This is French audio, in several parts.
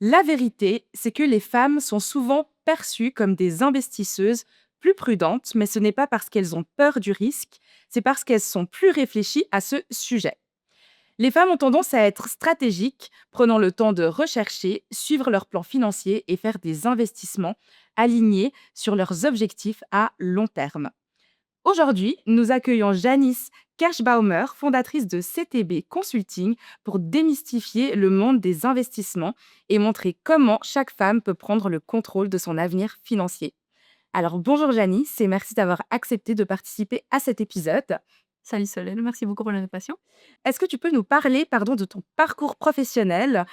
La vérité, c'est que les femmes sont souvent perçues comme des investisseuses plus prudentes, mais ce n'est pas parce qu'elles ont peur du risque, c'est parce qu'elles sont plus réfléchies à ce sujet. Les femmes ont tendance à être stratégiques, prenant le temps de rechercher, suivre leurs plans financiers et faire des investissements alignés sur leurs objectifs à long terme. Aujourd'hui, nous accueillons Janice Kerschbaumer, fondatrice de CTB Consulting, pour démystifier le monde des investissements et montrer comment chaque femme peut prendre le contrôle de son avenir financier. Alors bonjour Janice et merci d'avoir accepté de participer à cet épisode. Salut Solène, merci beaucoup pour l'invitation. Est-ce que tu peux nous parler de ton parcours professionnel?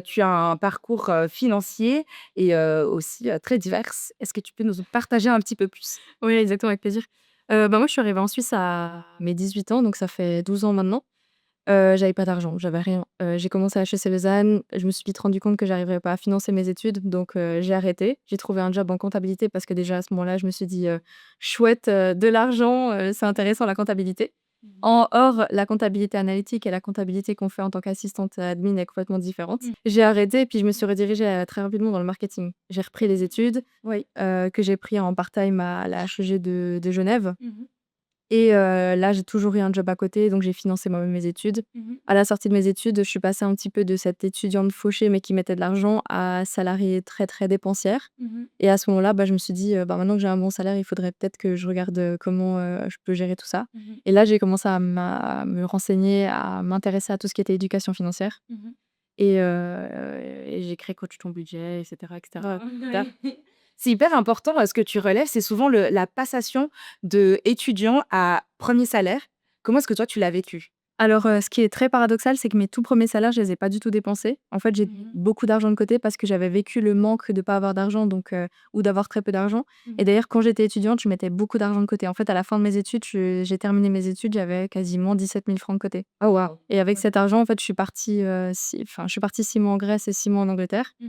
Tu as un parcours financier et aussi très divers. Est-ce que tu peux nous en partager un petit peu plus? Oui, exactement, avec plaisir. Moi, je suis arrivée en Suisse à mes 18 ans, donc ça fait 12 ans maintenant. J'avais pas d'argent, j'avais rien. J'ai commencé à HEC Lausanne, je me suis vite rendu compte que j'arriverais pas à financer mes études, donc j'ai arrêté. J'ai trouvé un job en comptabilité parce que déjà à ce moment-là, je me suis dit: «Chouette, de l'argent, c'est intéressant la comptabilité». Mmh. En hors, la comptabilité analytique et la comptabilité qu'on fait en tant qu'assistante admin est complètement différente. Mmh. J'ai arrêté et puis je me suis redirigée, très rapidement dans le marketing. J'ai repris les études, Oui. que j'ai pris en part-time à la HEG de Genève. Mmh. Et là, j'ai toujours eu un job à côté, donc j'ai financé moi-même mes études. Mmh. À la sortie de mes études, je suis passée un petit peu de cette étudiante fauchée, mais qui mettait de l'argent, à salariée très, très dépensière. Mmh. Et à ce moment-là, je me suis dit: «Bah, maintenant que j'ai un bon salaire, il faudrait peut-être que je regarde, comment, je peux gérer tout ça». Mmh. Et là, j'ai commencé à me renseigner, à m'intéresser à tout ce qui était éducation financière Mmh. et j'ai créé Coach ton budget et cetera et cetera. Oui. C'est hyper important, ce que tu relèves, c'est souvent la passation de étudiant à premier salaire. Comment est-ce que toi tu l'as vécu? Alors, ce qui est très paradoxal, c'est que mes tout premiers salaires, je les ai pas du tout dépensés. En fait, j'ai Mmh. beaucoup d'argent de côté parce que j'avais vécu le manque de pas avoir d'argent, donc ou d'avoir très peu d'argent. Et Mmh. d'ailleurs, quand j'étais étudiante, je mettais beaucoup d'argent de côté. En fait, à la fin de mes études, j'ai terminé mes études, j'avais quasiment 17 000 francs de côté. Oh waouh! Et avec Ouais. cet argent, en fait, je suis partie 6 mois en Grèce et 6 mois en Angleterre. Mmh.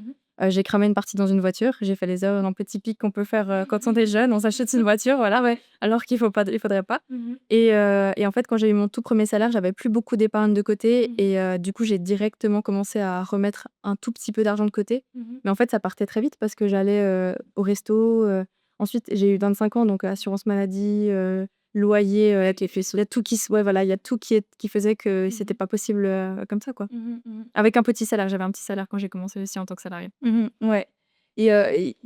J'ai cramé une partie dans une voiture. J'ai fait les erreurs un peu typiques qu'on peut faire, quand on est jeune. On s'achète une voiture, voilà, Ouais. alors il faudrait pas. Mmh. Et en fait, quand j'ai eu mon tout premier salaire, j'avais plus beaucoup d'épargne de côté Mmh. et du coup, j'ai directement commencé à remettre un tout petit peu d'argent de côté. Mmh. Mais en fait, ça partait très vite parce que j'allais, au resto, ensuite j'ai eu 25 ans, donc assurance maladie, loyer, il y a tout qui s ouais, voilà, il y a tout qui faisait que c'était Mmh. pas possible, comme ça, quoi. Mmh. Mmh. Avec un petit salaire, j'avais un petit salaire quand j'ai commencé aussi en tant que salariée. Mmh. Ouais. Et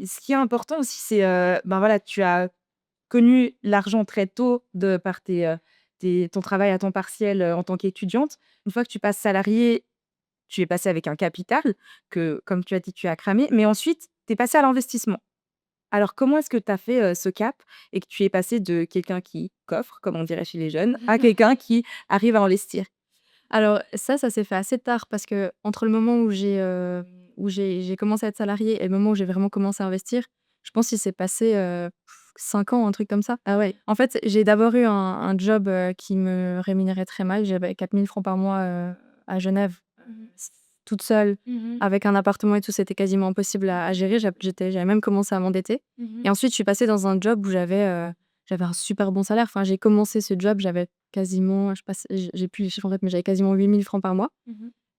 ce qui est important aussi, c'est, voilà, tu as connu l'argent très tôt de par ton travail à temps partiel, en tant qu'étudiante. Une fois que tu passes salariée, tu es passée avec un capital que, comme tu as dit, tu as cramé, mais ensuite, tu es passée à l'investissement. Alors comment est-ce que tu as fait, ce cap et que tu es passée de quelqu'un qui coffre, comme on dirait chez les jeunes, à quelqu'un qui arrive à investir? Alors ça s'est fait assez tard parce que entre le moment où j'ai commencé à être salariée et le moment où j'ai vraiment commencé à investir, je pense qu'il s'est passé, 5 ans, un truc comme ça. Ah ouais. En fait, j'ai d'abord eu un job, qui me rémunérait très mal. J'avais 4 000 francs par mois, à Genève, Mmh mh. s toute seule, Mmh. avec un appartement et tout, c'était quasiment impossible à gérer. J'avais même commencé à m'endetter Mmh. et ensuite je suis passée dans un job où j'avais un super bon salaire. Enfin, j'ai commencé ce job, j'avais quasiment, je passe j'ai plus les chiffres en tête, mais j'avais quasiment 8 000 francs par mois.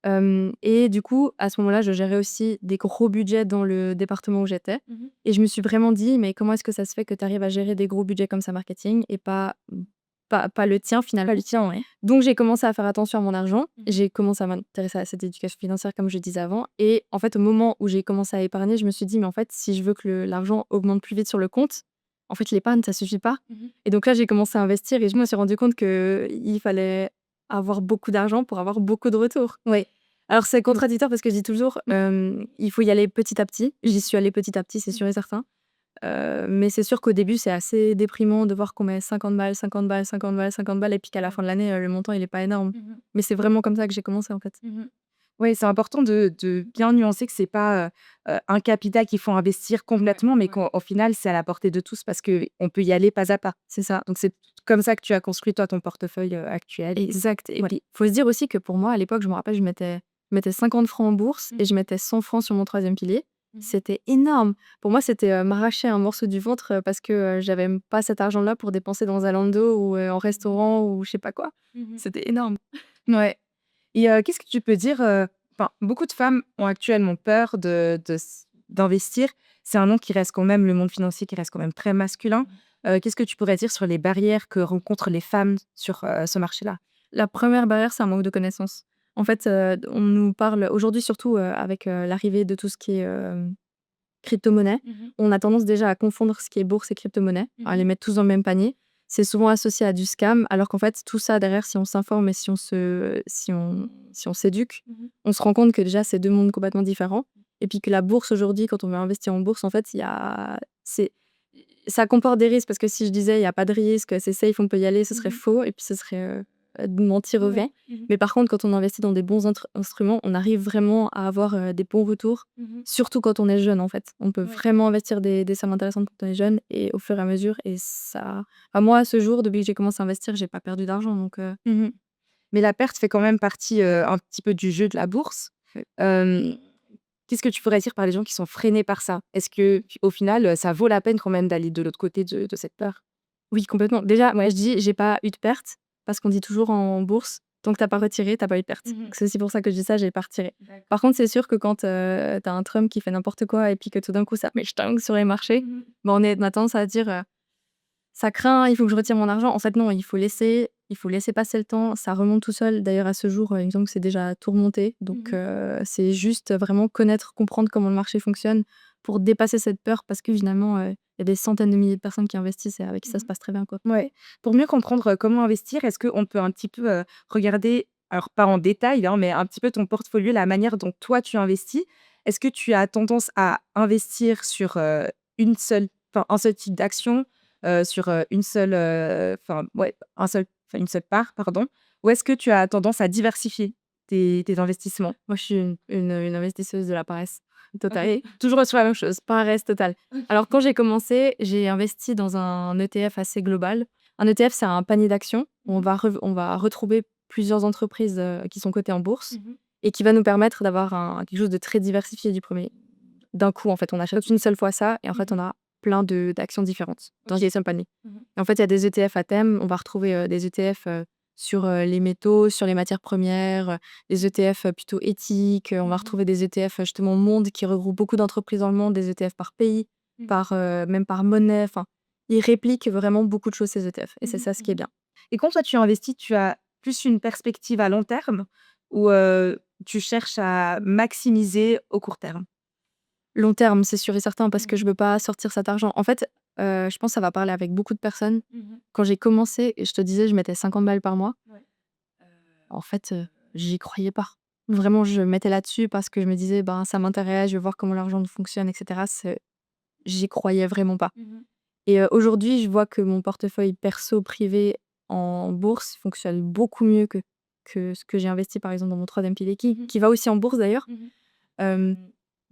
Mmh. Et du coup, à ce moment-là, je gérais aussi des gros budgets dans le département où j'étais Mmh. et je me suis vraiment dit: «Mais comment est-ce que ça se fait que tu arrives à gérer des gros budgets comme ça marketing et pas le tien Pas le finalement?» tien, ouais. Donc j'ai commencé à faire attention à mon argent. Mmh. J'ai commencé à m'intéresser à cette éducation financière comme je disais avant et en fait, au moment où j'ai commencé à épargner, je me suis dit: «Mais en fait, si je veux que l'argent augmente plus vite sur le compte, en fait, l'épargne, ça suffit pas». Mmh. Et donc là, j'ai commencé à investir et je me suis rendu compte qu'il fallait avoir beaucoup d'argent pour avoir beaucoup de retours. Ouais. Alors c'est Donc contradictoire parce que je dis toujours, il faut y aller petit à petit. J'y suis allée petit à petit, c'est mmh. sûr et certain. Mais c'est sûr qu'au début, c'est assez déprimant de voir qu'on met 50 balles, 50 balles, 50 balles, 50 balles et puis qu'à la Ouais. fin de l'année, le montant, il est pas énorme. Mmh. Mais c'est vraiment comme ça que j'ai commencé, en fait. Mmh. Ouais, c'est important de bien nuancer que c'est pas, un capital qu'il faut investir Ouais, complètement, mais ouais. qu'au final, c'est à la portée de tous parce qu'on peut y aller pas à pas. C'est ça. Donc c'est comme ça que tu as construit, toi, ton portefeuille, actuel. Exact et Ouais. puis, faut se dire aussi que pour moi, à l'époque, je me rappelle, je mettais 50 francs en bourse et Mmh. je mettais 100 francs sur mon troisième pilier. Mmh. C'était énorme. Pour moi, c'était, m'arracher un morceau du ventre, parce que, j'avais m pas cet argent-là pour dépenser dans Zalando ou, en Mmh. restaurant ou je sais pas quoi. Mmh. C'était énorme. Ouais. Et qu'est-ce que tu peux dire, beaucoup de femmes ont actuellement peur d'investir. C'est un nom qui reste quand même, le monde financier qui reste quand même très masculin. Qu'est-ce que tu pourrais dire sur les barrières que rencontrent les femmes sur ce marché-là? La première barrière, c'est un manque de connaissances. En fait, on nous parle aujourd'hui surtout, avec, l'arrivée de tout ce qui est, crypto-monnaie, on a tendance déjà à confondre ce qui est bourse et crypto-monnaie, à les mettre tous dans le même panier. C'est souvent associé à du scam, alors qu'en fait, tout ça derrière, si on s'informe et si on s'éduque, on se rend compte que déjà, c'est 2 mondes complètement différents et puis que la bourse aujourd'hui, quand on veut investir en bourse, en fait, il y a c'est ça comporte des risques parce que si je disais: «Il y a pas de risque, c'est safe, on peut y aller», ce serait faux et puis ce serait, de mentir aux Ouais. gens. Mais par contre, quand on investit dans des bons instruments, on arrive vraiment à avoir, des bons retours, surtout quand on est jeune, en fait. On peut Ouais. vraiment investir des sommes intéressantes quand on est jeune et au fur et à mesure et ça moi, à ce jour, depuis que j'ai commencé à investir, j'ai pas perdu d'argent donc Mais la perte fait quand même partie, un petit peu du jeu de la bourse. Ouais. Hem, Qu'est-ce que tu pourrais dire par les gens qui sont freinés par ça? Est-ce qu'au final, ça vaut la peine quand même d'aller de l'autre côté de cette peur? Oui, complètement. Déjà, moi, je dis: «J'ai pas eu de perte» parce qu'on dit toujours en bourse: «Tant que tu as pas retiré, tu as pas eu de perte». Donc c'est aussi pour ça que je dis ça, j'ai pas retiré. D'accord. Par contre, c'est sûr que quand, tu as un Trump qui fait n'importe quoi et puis que tout d'un coup ça met ch'tang sur les marchés, bah, on a tendance à dire, «Ça craint, il faut que je retire mon argent». En fait, non, il faut laisser passer le temps, ça remonte tout seul. D'ailleurs, à ce jour, il me semble que c'est déjà tout remonté. Donc c'est juste vraiment connaître, comprendre comment le marché fonctionne pour dépasser cette peur parce que finalement, il y a des centaines de milliers de personnes qui investissent et avec qui ça se passe très bien, quoi. Ouais. Pour mieux comprendre, comment investir, est-ce qu'on peut un petit peu, regarder, alors pas en détail, hein, mais un petit peu ton portfolio, la manière dont toi tu investis? Est-ce que tu as tendance à investir sur, un seul type d'action, sur, une seule, ouais, une seule part, pardon? Ou est-ce que tu as tendance à diversifier tes investissements? Moi, je suis une investisseuse de la paresse totale. OK. Toujours sur la même chose? Paresse totale. Alors quand j'ai commencé, j'ai investi dans un ETF assez global. Un ETF, c'est un panier d'actions où on va retrouver plusieurs entreprises, qui sont cotées en bourse et qui va nous permettre d'avoir quelque chose de très diversifié du premier d'un coup, en fait. On achète une seule fois ça et en fait, on a plein d'actions différentes dans OK. un seul panier. Et en fait, il y a des ETF à thème. On va retrouver, des ETF, sur, les métaux, sur les matières premières, des ETF, plutôt éthiques. On va retrouver des ETF, justement monde qui regroupent beaucoup d'entreprises dans le monde, des ETF par pays, même par monnaie. Enfin, ils répliquent vraiment beaucoup de choses ces ETF et c'est ça ce qui est bien. Et quand toi tu investis, tu as plus une perspective à long terme ou, tu cherches à maximiser au court terme? Long terme, c'est sûr et certain parce que je veux pas sortir cet argent. En fait, je pense que ça va parler avec beaucoup de personnes. Quand j'ai commencé, je te disais, je mettais 50 balles par mois. Ouais. En fait, j'y croyais pas. Vraiment, je mettais là-dessus parce que je me disais: «Ben, ça m'intéresse, je veux voir comment l'argent fonctionne et cetera». J'y croyais vraiment pas et aujourd'hui, je vois que mon portefeuille perso privé en bourse fonctionne beaucoup mieux que ce que j'ai investi, par exemple, dans mon troisième pilier qui va aussi en bourse d'ailleurs, hem,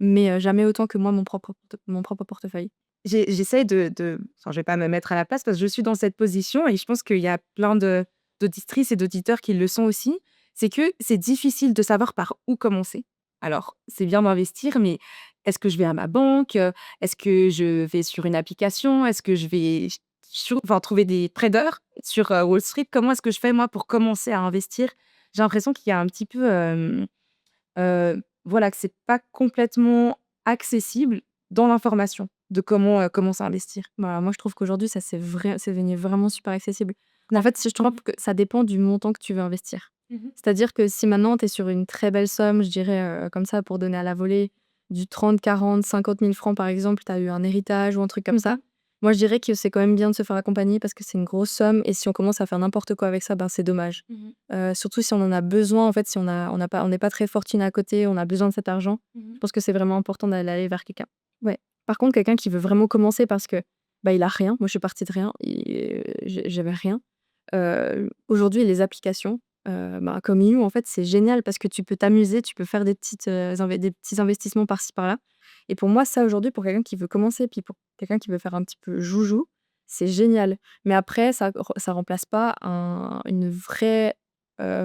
mais jamais autant que moi, mon propre portefeuille. J'essaie je vais pas me mettre à la place parce que je suis dans cette position et je pense qu'il y a plein d'auditrices et d'auditeurs qui le sont aussi. C'est que c'est difficile de savoir par où commencer. Alors, c'est bien d'investir, mais est-ce que je vais à ma banque? Est-ce que je vais sur une application? Est-ce que je vais trouver des traders sur, Wall Street? Comment est-ce que je fais moi pour commencer à investir? J'ai l'impression qu'il y a un petit peu, voilà, que c'est pas complètement accessible dans l'information de comment, commencer à investir. Bah, moi, je trouve qu'aujourd'hui, ça c'est devenu vraiment super accessible. En fait, je trouve que ça dépend du montant que tu veux investir. C'est-à-dire que si maintenant tu es sur une très belle somme, je dirais, comme ça pour donner à la volée, du 30, 40, 50 000 francs par exemple, tu as eu un héritage ou un truc comme ça. Moi, je dirais que c'est quand même bien de se faire accompagner parce que c'est une grosse somme et si on commence à faire n'importe quoi avec ça, ben, c'est dommage. Surtout si on en a besoin, en fait, si on n'est pas très fortuné à côté, on a besoin de cet argent, je pense que c'est vraiment important d'aller vers quelqu'un. Ouais. Par contre, quelqu'un qui veut vraiment commencer parce que, bah, il a rien, moi je suis partie de rien et j'avais rien. Aujourd'hui les applications, bah, comme You en fait, c'est génial parce que tu peux t'amuser, tu peux faire des petits investissements par-ci par-là et pour moi ça aujourd'hui pour quelqu'un qui veut commencer, puis pour quelqu'un qui veut faire un petit peu joujou, c'est génial. Mais après ça remplace pas une vraie,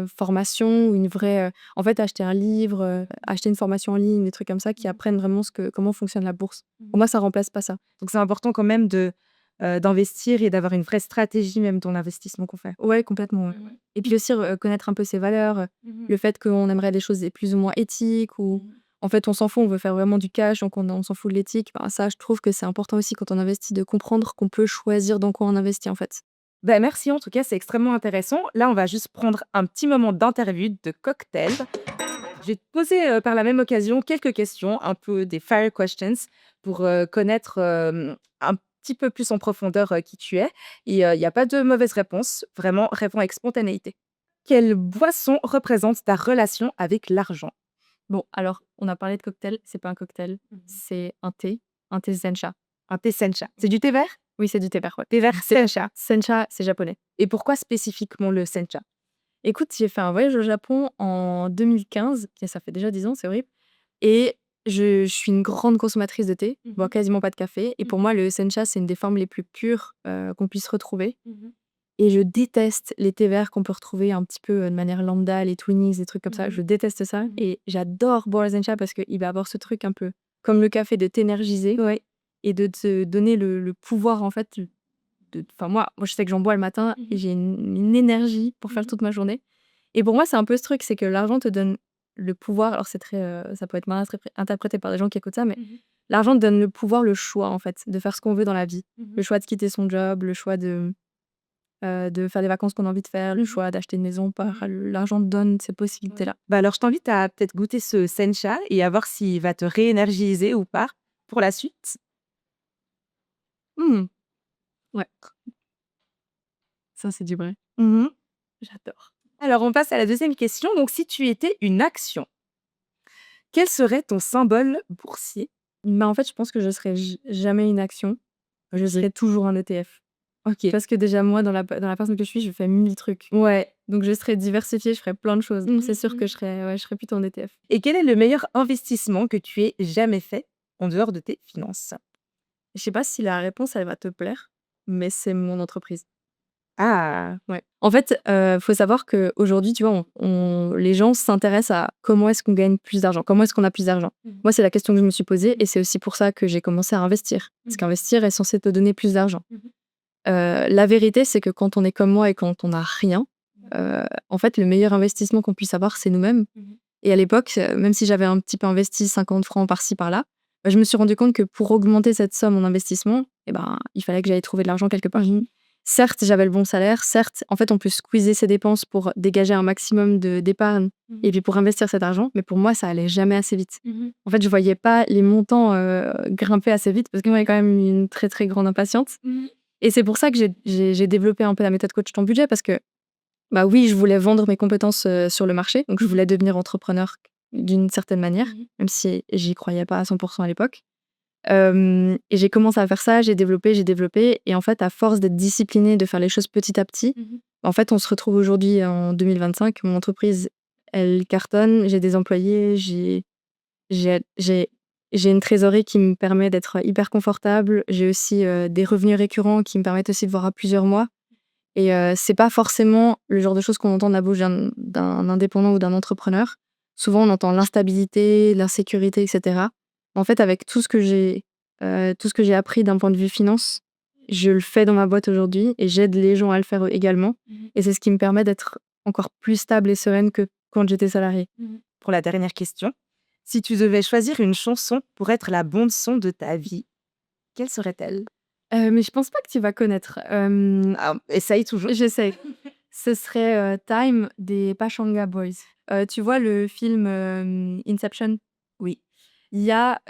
formation ou une vraie, en fait acheter un livre, acheter une formation en ligne, des trucs comme ça qui apprennent vraiment comment fonctionne la bourse. Pour moi ça remplace pas ça. Donc c'est important quand même d'investir et d'avoir une vraie stratégie même dans l'investissement qu'on fait. Ouais, complètement, ouais. Et puis aussi, connaître un peu ses valeurs, le fait qu'on aimerait des choses plus ou moins éthiques ou en fait, on s'en fout, on veut faire vraiment du cash, donc on s'en fout de l'éthique. Ben, ça, je trouve que c'est important aussi quand on investit de comprendre qu'on peut choisir dans quoi on investit, en fait. Bah, merci en tout cas, c'est extrêmement intéressant. Là, on va juste prendre un petit moment d'interview, de cocktail. Je vais te poser, par la même occasion quelques questions, un peu des fire questions pour, connaître, un petit peu plus en profondeur, qui tu es et il y a pas de mauvaise réponse, vraiment réponds avec spontanéité. Quelle boisson représente ta relation avec l'argent? Bon, alors, on a parlé de cocktail, c'est pas un cocktail, c'est un thé sencha. Un thé sencha. C'est du thé vert? Oui, c'est du thé vert, ouais. Thé vert C'est sencha. sencha, c'est japonais. Et pourquoi spécifiquement le sencha? Écoute, j'ai fait un voyage au Japon en 2015, et ça fait déjà 10 ans, c'est horrible. Et je suis une grande consommatrice de thé, je bois quasiment pas de café. Et pour moi, le sencha, c'est une des formes les plus pures qu'on puisse retrouver. Et je déteste les thés verts qu'on peut retrouver un petit peu de manière lambda, les Twinings, des trucs comme ça. Je déteste ça. Et j'adore boire le sencha parce qu'il va avoir ce truc un peu comme le café de t'énergiser Ouais. et de te donner le pouvoir, en fait. Enfin, moi, je sais que j'en bois le matin et j'ai une énergie pour faire toute ma journée. Et pour moi, c'est un peu ce truc, c'est que l'argent te donne le pouvoir. Alors, c'est très, ça peut être mal interprété par des gens qui écoutent ça, mais l'argent te donne le pouvoir, le choix, en fait, de faire ce qu'on veut dans la vie. Le choix de quitter son job, le choix de faire les vacances qu'on a envie de faire, le choix d'acheter une maison. L'argent te donne ces possibilités-là. Bah, alors je t'invite à peut-être goûter ce sencha et à voir s'il va te réénergiser ou pas pour la suite. Mmh. Ouais, ça, c'est du vrai. Mmh. J'adore. Alors on passe à la deuxième question. Donc si tu étais une action, quel serait ton symbole boursier? Mais en fait, je pense que je serais jamais une action. Je serais toujours un ETF. OK. Parce que déjà, moi, dans la personne que je suis, je fais 1000 trucs. Ouais. Donc, je serais diversifiée, je ferais plein de choses. C'est sûr que je serais plutôt en ETF. Et quel est le meilleur investissement que tu aies jamais fait en dehors de tes finances? Je sais pas si la réponse, elle va te plaire, mais c'est mon entreprise. Ah! Ouais. En fait, faut savoir qu'aujourd'hui, tu vois, les gens s'intéressent à comment est-ce qu'on gagne plus d'argent, comment est-ce qu'on a plus d'argent. Moi, c'est la question que je me suis posée et c'est aussi pour ça que j'ai commencé à investir. Parce qu'investir est censé te donner plus d'argent. La vérité, c'est que quand on est comme moi et quand on n'a rien, en fait, le meilleur investissement qu'on puisse avoir, c'est nous-mêmes. Et à l'époque, même si j'avais un petit peu investi 50 francs par-ci par-là, bah, je me suis rendu compte que pour augmenter cette somme en investissement, eh ben, il fallait que j'aille trouver de l'argent quelque part. Certes, j'avais le bon salaire, certes, en fait, on peut squeezer ses dépenses pour dégager un maximum d'épargne et puis pour investir cet argent, mais pour moi, ça allait jamais assez vite. En fait, je voyais pas les montants grimper assez vite parce que moi, j'ai quand même une très, très grande impatience. Et c'est pour ça que j'ai développé un peu la méthode coach ton budget parce que, bah oui, je voulais vendre mes compétences sur le marché. Donc, je voulais devenir entrepreneur d'une certaine manière, même si j'y croyais pas à 100% à l'époque. Et j'ai commencé à faire ça, j'ai développé. Et en fait, à force d'être disciplinée, de faire les choses petit à petit, en fait, on se retrouve aujourd'hui en 2025. Mon entreprise, elle cartonne, j'ai des employés, j'ai j'ai une trésorerie qui me permet d'être hyper confortable. J'ai aussi, des revenus récurrents qui me permettent aussi de voir à plusieurs mois et c'est pas forcément le genre de choses qu'on entend de la bouche d'un indépendant ou d'un entrepreneur. Souvent, on entend l'instabilité, l'insécurité et cetera. En fait, avec tout ce que j'ai appris d'un point de vue finance, je le fais dans ma boîte aujourd'hui et j'aide les gens à le faire également et c'est ce qui me permet d'être encore plus stable et sereine que quand j'étais salariée. Pour la dernière question, si tu devais choisir une chanson pour être la bande son de ta vie, quelle serait-elle? Mais je pense pas que tu vas connaître. Ah, essaye toujours. J'essaie. Ce serait, Time des Pachanga Boys. Tu vois le film, Inception? Oui. Il y a,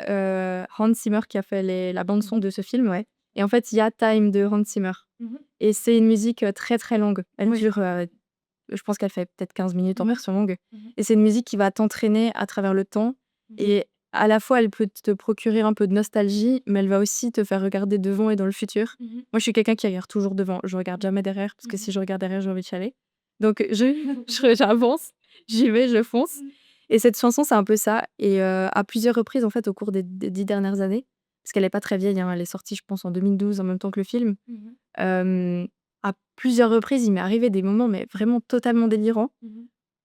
Hans Zimmer qui a fait la bande son de ce film, ouais. Et en fait, il y a Time de Hans Zimmer. Et c'est une musique, très, très longue. Elle dure, je pense qu'elle fait peut-être 15 minutes en version longue. Et c'est une musique qui va t'entraîner à travers le temps et à la fois, elle peut te procurer un peu de nostalgie, mais elle va aussi te faire regarder devant et dans le futur. Moi, je suis quelqu'un qui regarde toujours devant. Je regarde jamais derrière parce que si je regarde derrière, j'ai envie de chialer. Donc j'avance, j'y vais, je fonce. Et cette chanson, c'est un peu ça. Et à plusieurs reprises, en fait, au cours des 10 dernières années, parce qu'elle est pas très vieille, hein, elle est sortie, je pense, en 2012, en même temps que le film. À plusieurs reprises, il m'est arrivé des moments, mais vraiment totalement délirants,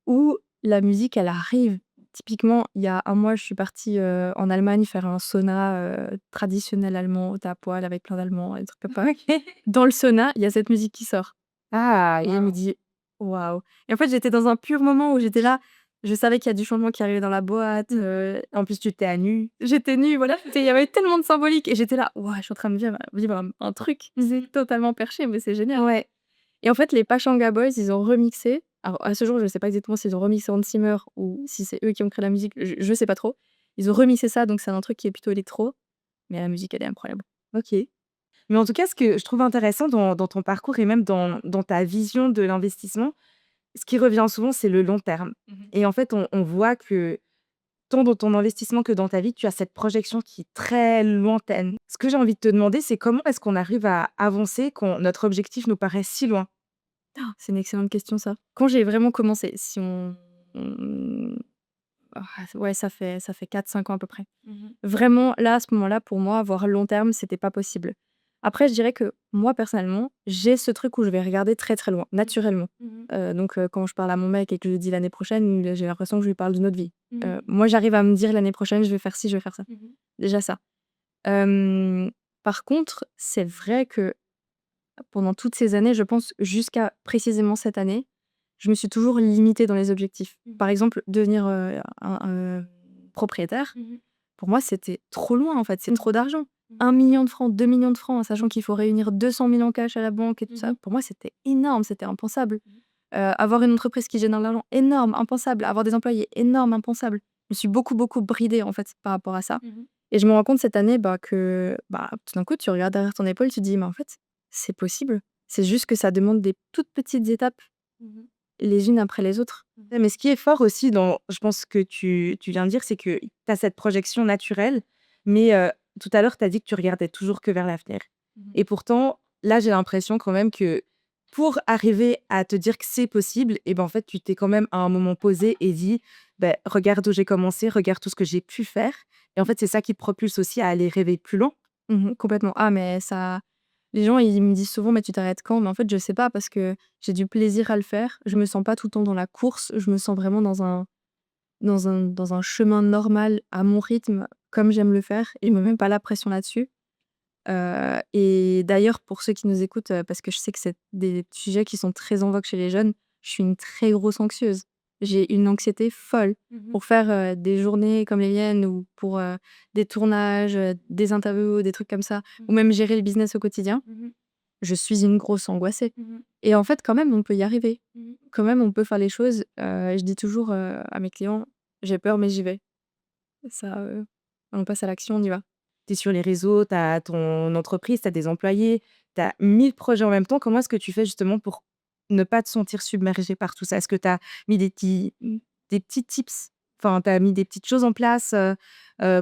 où la musique, elle arrive typiquement, il y a un mois, je suis partie, en Allemagne faire un sauna, traditionnel allemand, tu es à poil avec plein d'Allemands et des trucs comme ça. OK. Dans le sauna, il y a cette musique qui sort Ah, et je me dis: «Waouh» et en fait, j'étais dans un pur moment où j'étais là, je savais qu'il y a du changement qui arrivait dans la boîte, en plus, tu étais à nu. j'étais nue, voilà, il y avait tellement de symbolique et j'étais là: «Waouh, je suis en train de vivre un truc, c'est totalement perché, mais c'est génial». Ouais. Et en fait, les Pachanga Boys, ils ont remixé. Alors, à ce jour, je sais pas exactement s'ils ont remixé Hans Zimmer ou si c'est eux qui ont créé la musique, je sais pas trop. Ils ont remixé ça, donc c'est un truc qui est plutôt électro, mais la musique, elle est incroyable. OK. Mais en tout cas, ce que je trouve intéressant dans ton parcours et même dans ta vision de l'investissement, ce qui revient souvent, c'est le long terme. Et en fait, on voit que tant dans ton investissement que dans ta vie, tu as cette projection qui est très lointaine. Ce que j'ai envie de te demander, c'est comment est-ce qu'on arrive à avancer quand notre objectif nous paraît si loin? C'est une excellente question ça. Quand j'ai vraiment commencé, si on ah, ouais, ça fait 4-5 ans à peu près. Vraiment, là, à ce moment-là, pour moi, voir long terme, c'était pas possible. Après, je dirais que moi, personnellement, j'ai ce truc où je vais regarder très, très loin, naturellement. Donc, quand je parle à mon mec et que je lui dis l'année prochaine, j'ai l'impression que je lui parle de notre vie. Moi, j'arrive à me dire l'année prochaine, je vais faire ci, je vais faire ça. Déjà ça. Hem, Par contre, c'est vrai que pendant toutes ces années, je pense jusqu'à précisément cette année, je me suis toujours limitée dans les objectifs. Par exemple, devenir, propriétaire, pour moi, c'était trop loin, en fait, c'est trop d'argent. 1 000 000 de francs, 2 millions de francs, en sachant qu'il faut réunir 200 000 en cash à la banque et tout ça. Pour moi, c'était énorme, c'était impensable. Avoir une entreprise qui génère de l'argent, énorme, impensable. Avoir des employés, énorme, impensable. Je me suis beaucoup, beaucoup bridée, en fait, par rapport à ça. Et je me rends compte cette année, que, tout d'un coup, tu regardes derrière ton épaule, tu te dis: «Mais en fait, c'est possible». C'est juste que ça demande des toutes petites étapes, les unes après les autres. Ouais, mais ce qui est fort aussi dans je pense que tu viens de dire, c'est que tu as cette projection naturelle, mais tout à l'heure, tu as dit que tu regardais toujours que vers l'avenir et pourtant, là, j'ai l'impression quand même que pour arriver à te dire que c'est possible et ben, en fait, tu t'es quand même à un moment posé et dit: «Beh, regarde où j'ai commencé, regarde tout ce que j'ai pu faire» et en fait, c'est ça qui te propulse aussi à aller rêver plus loin. Complètement. Ah mais ça les gens, ils me disent souvent: «Mais tu t'arrêtes quand?» Mais en fait, je sais pas parce que j'ai du plaisir à le faire. Je me sens pas tout le temps dans la course, je me sens vraiment dans un chemin normal, à mon rythme, comme j'aime le faire et je me mets même pas la pression là-dessus. Et d'ailleurs, pour ceux qui nous écoutent, parce que je sais que c'est des sujets qui sont très en vogue chez les jeunes, je suis une très grosse anxieuse. J'ai une anxiété folle pour faire, des journées comme les miennes ou pour, des tournages, des interviews, des trucs comme ça, ou même gérer le business au quotidien. Je suis une grosse angoissée et en fait, quand même, on peut y arriver. Quand même, on peut faire les choses. Je dis toujours, à mes clients: «J'ai peur, mais j'y vais». Ça, on passe à l'action, on y va. Tu es sur les réseaux, tu as ton entreprise, tu as des employés, tu as 1000 projets en même temps. Comment est-ce que tu fais justement pour ne pas te sentir submergé par tout ça? Est-ce que tu as mis des petits tips? Enfin, tu as mis des petites choses en place,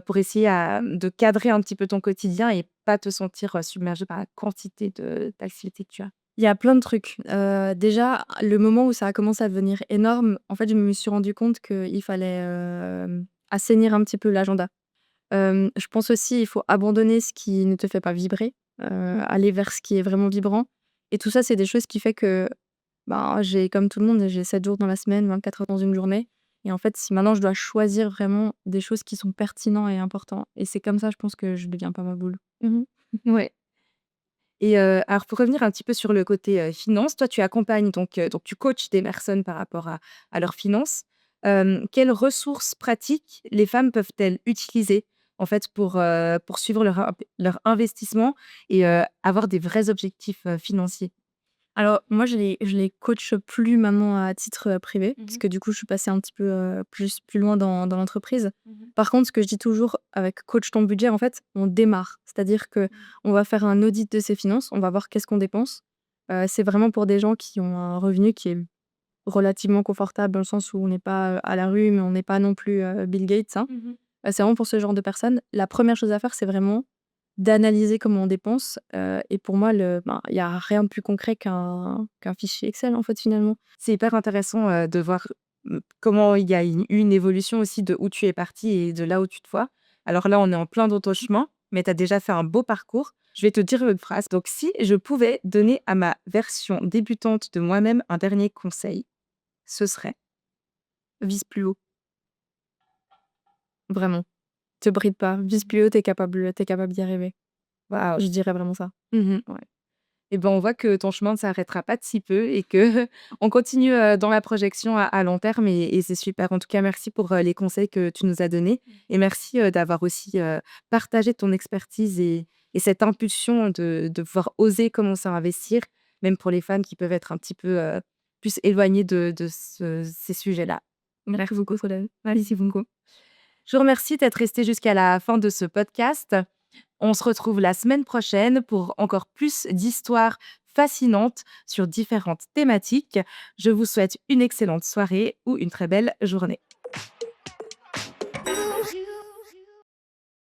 pour essayer de cadrer un petit peu ton quotidien et pas te sentir, submergé par la quantité d'activités que tu as? Il y a plein de trucs. Déjà, le moment où ça a commencé à devenir énorme, en fait, je me suis rendu compte qu'il fallait, assainir un petit peu l'agenda. Je pense aussi, il faut abandonner ce qui ne te fait pas vibrer, aller vers ce qui est vraiment vibrant et tout ça, c'est des choses qui fait que, j'ai comme tout le monde, j'ai 7 jours dans la semaine, 24 heures dans une journée et en fait, si maintenant je dois choisir vraiment des choses qui sont pertinents et importants et c'est comme ça, je pense que je deviens pas ma boule. Ouais. Et alors pour revenir un petit peu sur le côté, finance, toi tu accompagnes donc tu coaches des personnes par rapport à leurs finances. Quelles ressources pratiques les femmes peuvent-elles utiliser en fait pour suivre leur investissement et avoir des vrais objectifs, financiers? Alors moi, je les coach plus maintenant à titre, privé, parce que du coup, je suis passée un petit peu, plus loin dans l'entreprise. Par contre, ce que je dis toujours avec coach ton budget, en fait, on démarre. C'est-à-dire que on va faire un audit de ses finances, on va voir qu'est-ce qu'on dépense. C'est vraiment pour des gens qui ont un revenu qui est relativement confortable dans le sens où on n'est pas, à la rue, mais on n'est pas non plus, Bill Gates, hein. C'est vraiment pour ce genre de personnes. La première chose à faire, c'est vraiment d'analyser comment on dépense, et pour moi il y a rien de plus concret qu'un fichier Excel, en fait, finalement. C'est hyper intéressant, de voir, comment il y a eu une évolution aussi de où tu es parti et de là où tu te vois. Alors là, on est en plein dans ton chemin, mais tu as déjà fait un beau parcours. Je vais te dire une phrase. Donc si je pouvais donner à ma version débutante de moi-même un dernier conseil, ce serait? Vise plus haut. Vraiment. Te bride pas, vise plus haut, tu capable d'y arriver. Waouh! Je dirais vraiment ça. Mmh. Ouais. Et ben, on voit que ton chemin ne s'arrêtera pas de si peu et que on continue, dans la projection à long terme et c'est super. En tout cas, merci pour, les conseils que tu nous as donnés et merci, d'avoir aussi, partagé ton expertise et cette impulsion de pouvoir oser commencer à investir, même pour les femmes qui peuvent être un petit peu, plus éloignées de ces sujets-là. Merci beaucoup, Solène. Merci beaucoup. Je vous remercie d'être resté jusqu'à la fin de ce podcast. On se retrouve la semaine prochaine pour encore plus d'histoires fascinantes sur différentes thématiques. Je vous souhaite une excellente soirée ou une très belle journée.